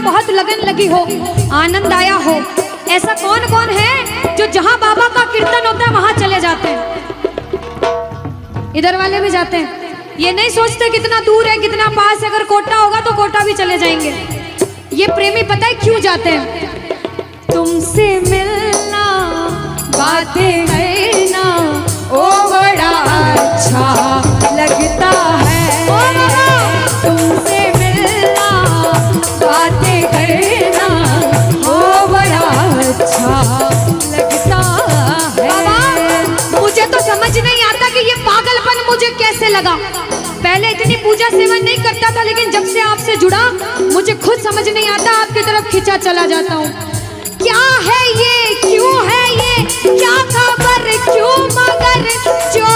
में बहुत लगन लगी हो, आनंद आया हो। ऐसा कौन कौन है जो जहां बाबा का कीर्तन होता है वहां चले जाते हैं? इधर वाले भी जाते हैं, ये नहीं सोचते कितना दूर है कितना पास है। अगर कोटा होगा तो कोटा भी चले जाएंगे। ये प्रेमी पता है क्यों जाते हैं? तुमसे मिलना, बातें करना, ओ बड़ा अच्छा लगता है। तुमसे मिलना, बातें करना, ओ बड़ा अच्छा लगता है। बाबा मुझे तो समझ नहीं आता कि ये पागलपन मुझे कैसे लगा। पहले इतनी पूजा सेवन नहीं करता था, लेकिन जब से आपसे जुड़ा मुझे खुद समझ नहीं आता, आपकी तरफ खिंचा चला जाता हूँ। क्या है ये, क्यों है ये, क्या खबर, क्यों, मगर जो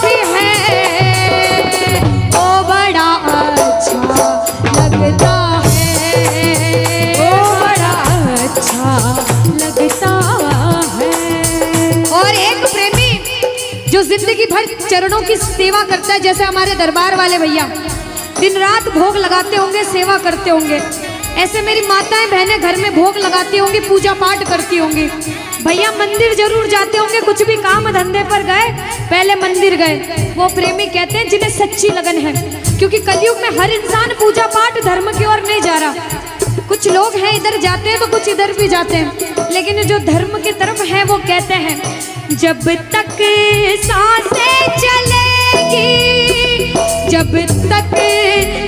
भी है वो बड़ा अच्छा लगता है, वो बड़ा अच्छा लगता है। और एक प्रेमी जो जिंदगी भर चरणों की सेवा करता है, जैसे हमारे दरबार वाले भैया दिन रात भोग लगाते होंगे, सेवा करते होंगे। ऐसे मेरी माताएं बहनें घर में भोग लगाती होंगी, पूजा पाठ करती होंगी। भैया मंदिर जरूर जाते होंगे, कुछ भी काम धंधे पर गए पहले मंदिर गए। वो प्रेमी कहते हैं जिन्हें सच्ची लगन है, क्योंकि कलयुग में हर इंसान पूजा पाठ धर्म की ओर नहीं जा रहा। कुछ लोग हैं इधर जाते हैं तो कुछ इधर भी जाते हैं, लेकिन जो धर्म की तरफ है वो कहते हैं जब तक सांसें चलेगी, जब तक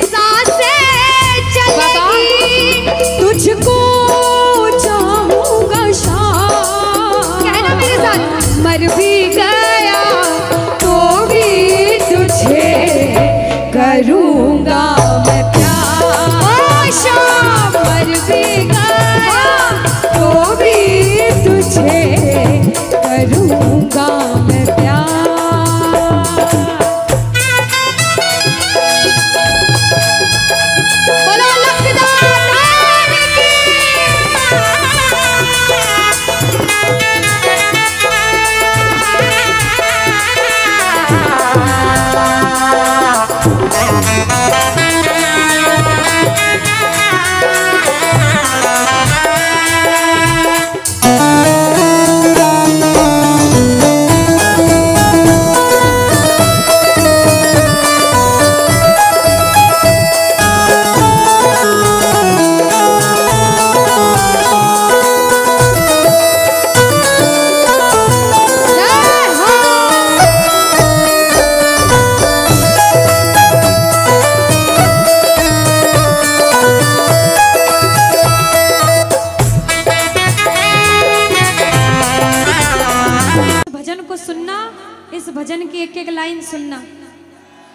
सांसें चलेगी, तुझको चाहूंगा शाम। कहना मेरे साथ, मर भी गया तो भी तुझे करूंगा मैं प्यार। शाम मर भी गया तो भी तुझे करूंगा मैं प्यार। भजन की एक एक लाइन सुनना।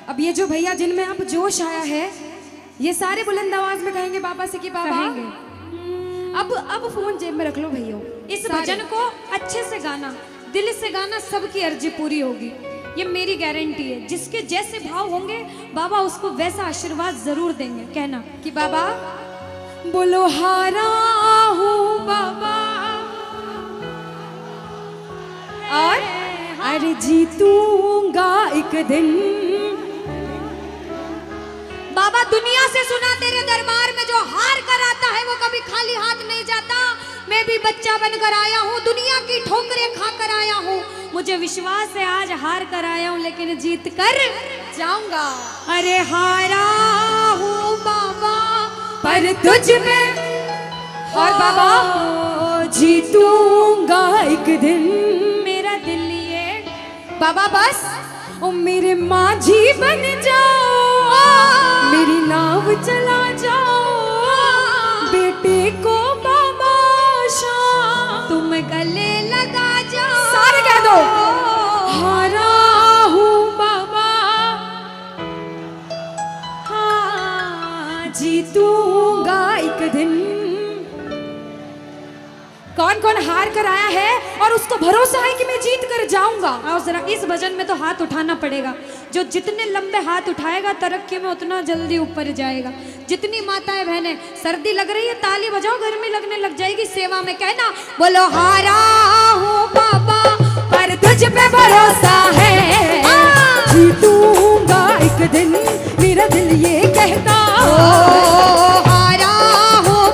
अब ये जो भैया जिनमें अब जोश आया है, ये सारे बुलंद आवाज में कहेंगे बाबा से कि बाबा अब फोन जेब में रख लो भैया। इस भजन को अच्छे से गाना, दिल से गाना, सबकी अर्जी पूरी होगी, ये मेरी गारंटी है। जिसके जैसे भाव होंगे बाबा उसको वैसा आशीर्वाद जरूर देंगे। कहना कि बाबा बोलो हारा हूँ बाबा और अरे जीतूंगा एक दिन। बाबा दुनिया से सुना तेरे दरबार में जो हार कर आता है वो कभी खाली हाथ नहीं जाता। मैं भी बच्चा बनकर आया हूँ, दुनिया की ठोकरें खाकर आया हूँ। मुझे विश्वास है आज हार कर आया हूँ लेकिन जीत कर जाऊंगा। अरे हारा हूँ बाबा पर तुझ में, और बाबा जीतूंगा एक दिन। मेरा दिल बाबा बस ओ मेरे माझी बन जाओ, मेरी नाव चला जाओ, बेटे को बाबा शाम तुम गले लगा जाओ। सारे कह दो हारा हूँ बाबा, हाँ जीतूंगा एक दिन। कौन कौन हार कर आया है और उसको भरोसा है कि मैं जीत कर जाऊंगा? और जरा इस भजन में तो हाथ उठाना पड़ेगा। जो जितने लंबे हाथ उठाएगा तरक्की में उतना जल्दी ऊपर जाएगा। जितनी माताएं बहनें सर्दी लग रही है ताली बजाओ, गर्मी लगने लग जाएगी सेवा में। कहना बोलो हारा हूँ बाबा पर तुझ पे भरोसा है, जीतूंगा एक दिन। मेरा दिल ये कहता हारा हूँ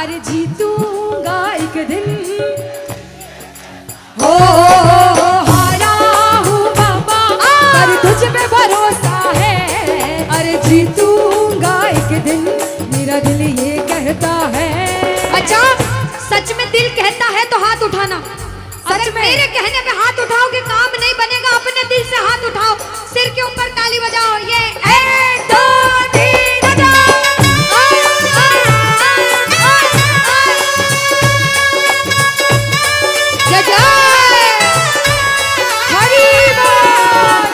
अरे जीतूंगा एक दिन, हो हारा हूँ बाबा पर तुझ पे भरोसा है। अरे जीतूंगा एक दिन मेरा दिल ये कहता है। अच्छा सच में दिल कहता है तो हाथ उठाना। अगर मेरे कहने पे हाथ उठाओगे काम नहीं बनेगा, अपने दिल से हाथ उठाओ, सिर के ऊपर ताली बजाओ। ये 1 2 3 बजाओ। जय जय हरि बोल।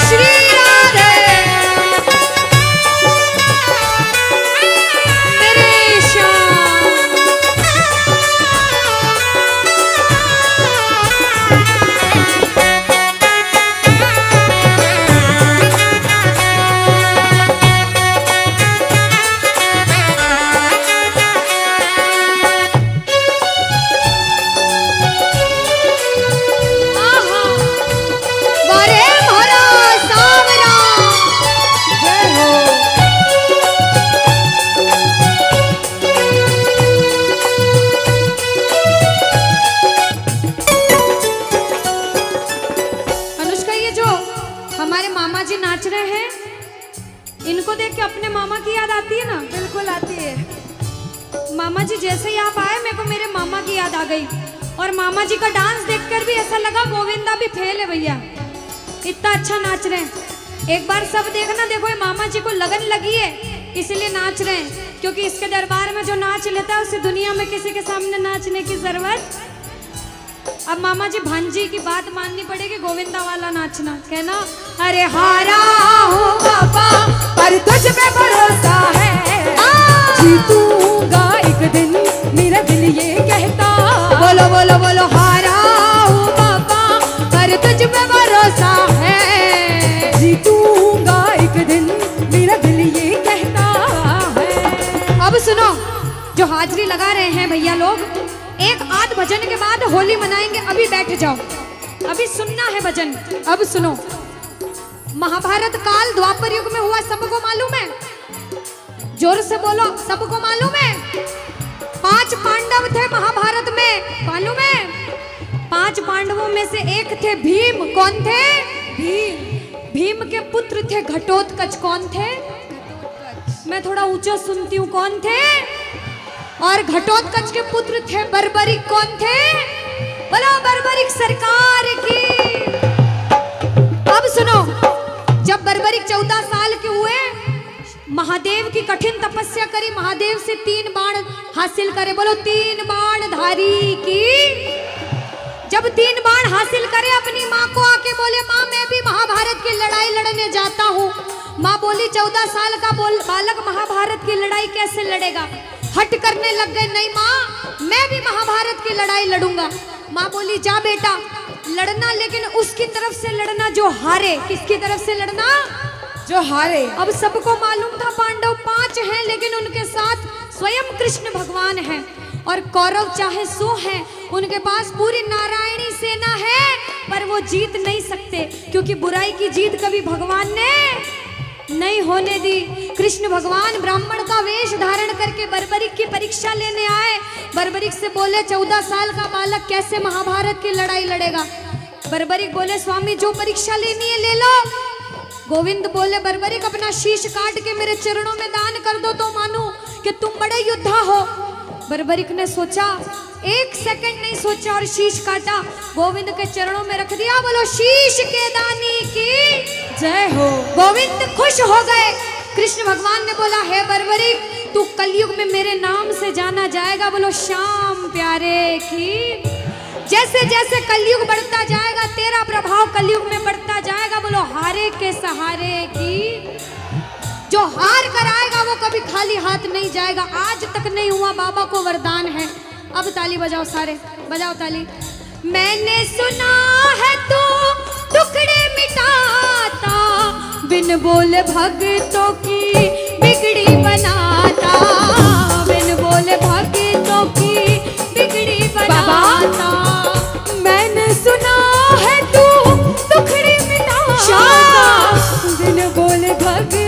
श्री राधे मेरे श्याम। आहा, वारे भरा सावरा। जय हो। अनुष्का, ये जो हमारे मामा जी नाच रहे हैं, इनको देख के अपने मामा की याद आती है ना? बिल्कुल आती है। मामा जी जैसे ही आप आए मेरे को मेरे मामा की याद आ गई। और मामा जी का डांस देखकर भी ऐसा लगा गोविंदा भी फेल है भैया, इतना अच्छा नाच रहे हैं। एक बार सब देखना, देखो ये मामा जी को लगन लगी है इसलिए नाच रहे हैं, क्योंकि इसके दरबार में जो नाच लेता है उसे दुनिया में किसी के सामने नाचने की जरूरत। अब मामा जी भांजी की बात माननी पड़ेगी, गोविंदा वाला नाचना। कहना अरे हारा हूँ बाबा पर तुझ पे भरोसा है। जीतूंगा एक दिन मेरा दिल ये कहता। बोलो बोलो बोलो, हारा हूँ बाबा पर तुझ पे भरोसा है। जीतूंगा एक दिन मेरा दिल ये कहता है। अब सुनो, जो हाजिरी लगा रहे हैं भैया लोग, एक आध भजन के बाद होली मनाएंगे। अभी बैठ जाओ, अभी सुनना है भजन। अब सुनो, महाभारत काल द्वापर युग में हुआ, सबको मालूम है? जोर से बोलो, सबको मालूम है? 5 पांडव थे महाभारत में, मालूम है? 5 पांडवों में से एक थे भीम। कौन थे? भीम। भीम के पुत्र थे घटोत्कच। कौन थे? मैं थोड़ा ऊंचा सुनती हूँ। कौन थे? और घटोत्कच के पुत्र थे बर्बरिक। कौन थे? बोलो बर्बरिक सरकार की। अब सुनो, जब बर्बरिक 14 साल के हुए, महादेव की कठिन तपस्या करी, महादेव से 3 बाण हासिल करे। बोलो 3 बाण धारी की। जब 3 बाण हासिल करे, अपनी माँ को आके बोले, माँ मैं भी महाभारत की लड़ाई लड़ने जाता हूँ। माँ बोली 14 साल का बालक महाभारत की लड़ाई कैसे लड़ेगा? हट करने लग गए, नहीं माँ मैं भी महाभारत की लड़ाई लड़ूंगा। माँ बोली जा बेटा लड़ना, लेकिन उसकी तरफ से लड़ना जो हारे। किसकी तरफ से लड़ना? जो हारे। अब सबको मालूम था पांडव 5 हैं, लेकिन उनके साथ स्वयं कृष्ण भगवान हैं। और कौरव चाहे 100 हैं, उनके पास पूरी नारायणी सेना है, पर वो जीत नहीं सकते, क्योंकि बुराई की जीत कभी भगवान ने नहीं होने दी। कृष्ण भगवान ब्राह्मण का वेश धारण करके बर्बरिक की परीक्षा लेने आए। बर्बरिक से बोले 14 साल का बालक कैसे महाभारत की लड़ाई लड़ेगा? बर्बरिक बोले स्वामी जो परीक्षा लेनी है ले लो। गोविंद बोले बर्बरिक अपना शीश काट के मेरे चरणों में दान कर दो तो मानूं कि तुम बड़े योद्धा हो। बर्बरिक ने सोचा, 1 सेकंड नहीं सोचा और शीश काटा, गोविंद के चरणों में रख दिया। बोलो शीश के दानी की जय हो। गोविंद खुश हो गए। कृष्ण भगवान ने बोला हे बर्बरिक तू कलयुग में मेरे नाम से जाना जाएगा। बोलो श्याम प्यारे की। जैसे जैसे कलयुग बढ़ता जाएगा तेरा प्रभाव कलयुग में बढ़ता जाएगा। बोलो हारे के सहारे की। जो हार कर आएगा वो कभी खाली हाथ नहीं जाएगा। आज तक नहीं हुआ, बाबा को वरदान है। अब ताली बजाओ, सारे बजाओ ताली। मैंने सुना है तू टुकड़े मिटाता, बिन बोले भक्तों की बिगड़ी बनाता, बिन बोले भक्तों की बिगड़ी बनाता। मैंने सुना है तू टुकड़े मिटाता,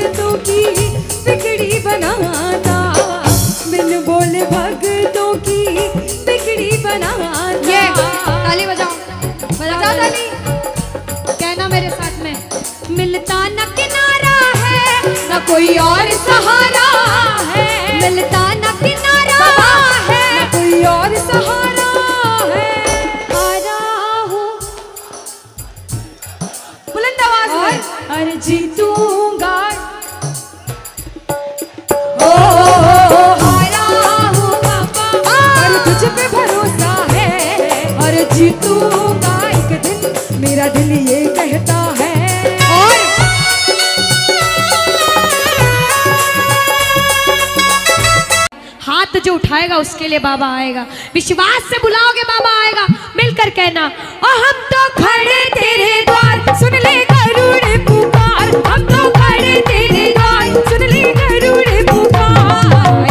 भक्तों की बिगड़ी बनाता, बिन बोले भक्तों की बिगड़ी बनाता। ये ताली बजाओ, बजाओ ताली। कहना मेरे साथ में, मिलता न किनारा है न कोई और सहारा है, मिलता न किनारा है न कोई और सहारा है। हारा हूँ बुलंद आवाज में, अरे जीतूंगा। ओ हारा हूँ बाबा, अरे तुझ पे भरोसा है, अरे जीतूंगा एक दिन, मेरा दिल ये कहता है। और हाथ जो उठाएगा उसके लिए बाबा आएगा, विश्वास से बुलाओगे बाबा आएगा। मिलकर कहना, और हम तो खड़े तेरे द्वार, सुन ले गरुड़ पुकार, हम तो खड़े तेरे द्वार, सुन ले गरुड़ पुकार।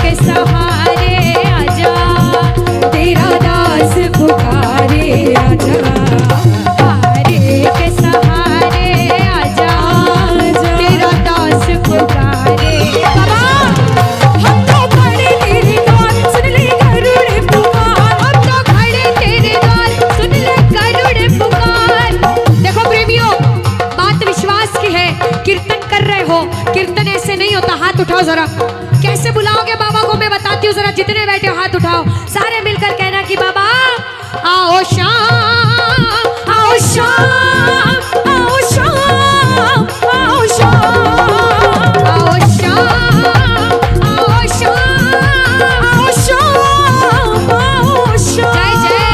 के सहारे आजा, तेरा दास पुकारे आजा, हारे के सहारे आजा, तेरा दास पुकारे। बाबा हम तो खड़े तेरे द्वार, सुन ले गरुड़ पुकार, हम तो खड़े तेरे द्वार, सुन ले गरुड़ पुकार। देखो प्रेमियों, बात विश्वास की है। कीर्तन कर रहे हो, कीर्तन ऐसे नहीं होता। हाथ उठाओ जरा, कैसे बुलाओगे बाबा को मैं बताती हूँ। जरा जितने बैठे हो हाथ उठाओ, सारे मिलकर कहना कि बाबा आओ शाम, आओ शाम, आओ शाम, आओ शाम, आओ शाम, आओ शाम, आओ शाम, आओ शाम। जय जय।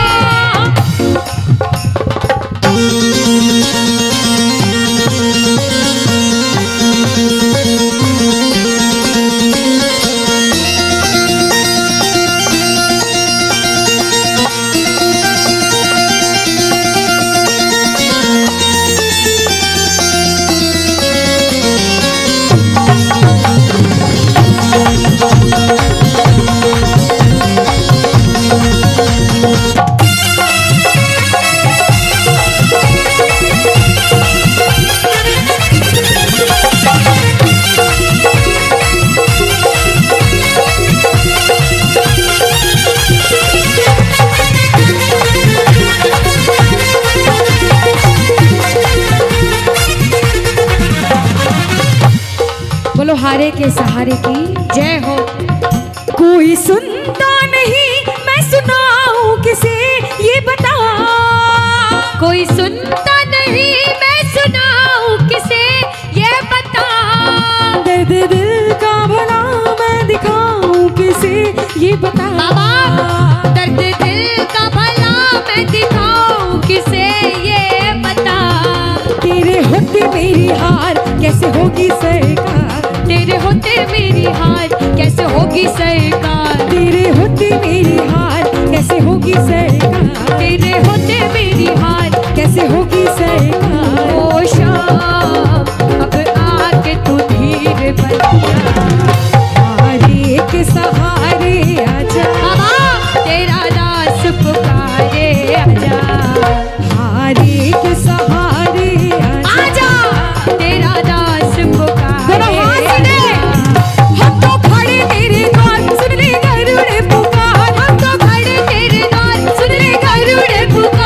बोलो हारे के सहारे की जय हो। कोई सुनता नहीं, मैं सुनाऊं किसे ये बता। कोई सुनता नहीं, मैं सुनाऊं किसे ये बता। दर्द दिल का भला मैं दिखाऊं किसे ये बता। बाबा दर्द दिल का भला मैं दिखाऊं किसे ये बता। तेरे होते मेरी हार कैसे होगी सरकार, तेरे होते मेरी हार कैसे होगी सरकार। तेरे होते मेरी हार कैसे होगी सरकार, तेरे होते मेरी हार कैसे होगी सरकार। ओ शाम अब आके तू धीर बन जा, हारे के सहारे आजा। बाबा तेरा दास पुकारे आजा, हारे के सहारे आजा, आजा तेरा दास पुकारे आजा। हम तो खड़े तेरे द्वार, सुन ले गरुड़ पुकार, हम तो खड़े तेरे द्वार, सुन ले गरुड़ पुकार।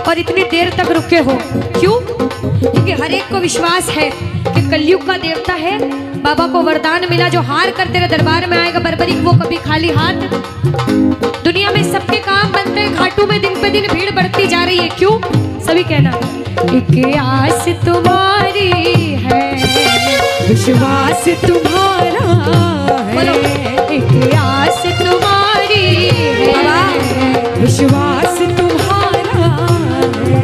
और इतनी देर तक रुके हो, क्यों? क्योंकि हर एक को विश्वास है कि कलयुग का देवता है बाबा को वरदान मिला, जो हार कर तेरे दरबार में आएगा बर्बरी, वो कभी खाली हाथ। दुनिया में सबके काम बनते हैं, खाटू में दिन पे दिन भीड़ बढ़ती जा रही है, क्यों? सभी कहना, एक आस तुम्हारी है, विश्वास तुम्हारा बोलो, है, एक आस तुम्हारी है, विश्वास तुम्हारा है।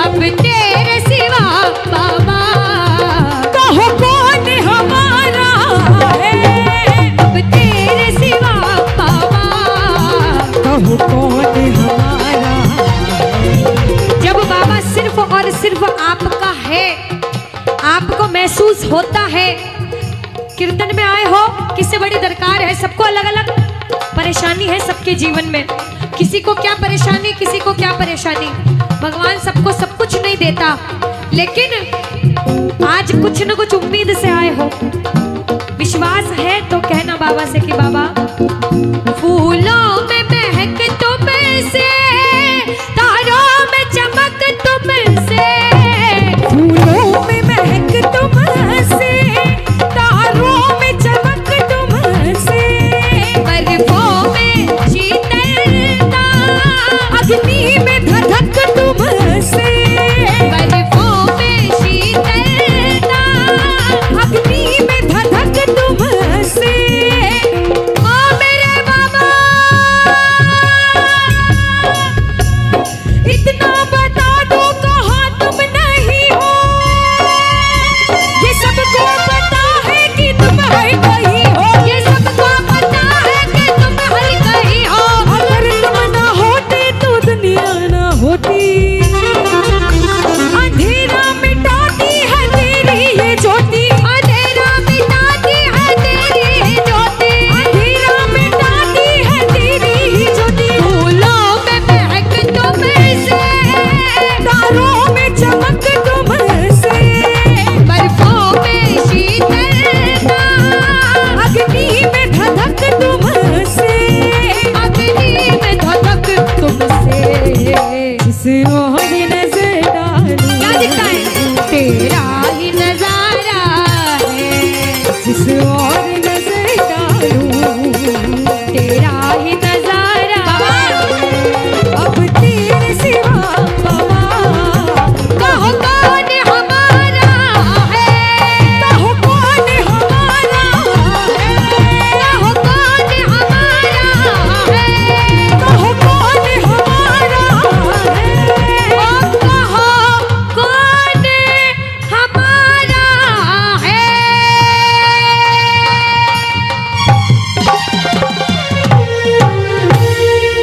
अब तेरे सिवा बाबा कहो कौन हमारा है, अब तेरे सिवा बाबा कहो कौन हमारा है। जब बाबा सिर्फ और सिर्फ आपका है, आपको महसूस होता है, कीर्तन में आए हो, किससे बड़ी दरकार है? सबको अलग अलग परेशानी है सबके जीवन में, किसी को क्या परेशानी, किसी को क्या परेशानी। भगवान सबको सब कुछ नहीं देता, लेकिन आज कुछ न कुछ उम्मीद से आए हो, विश्वास है तो कहना बाबा से कि बाबा फूलों में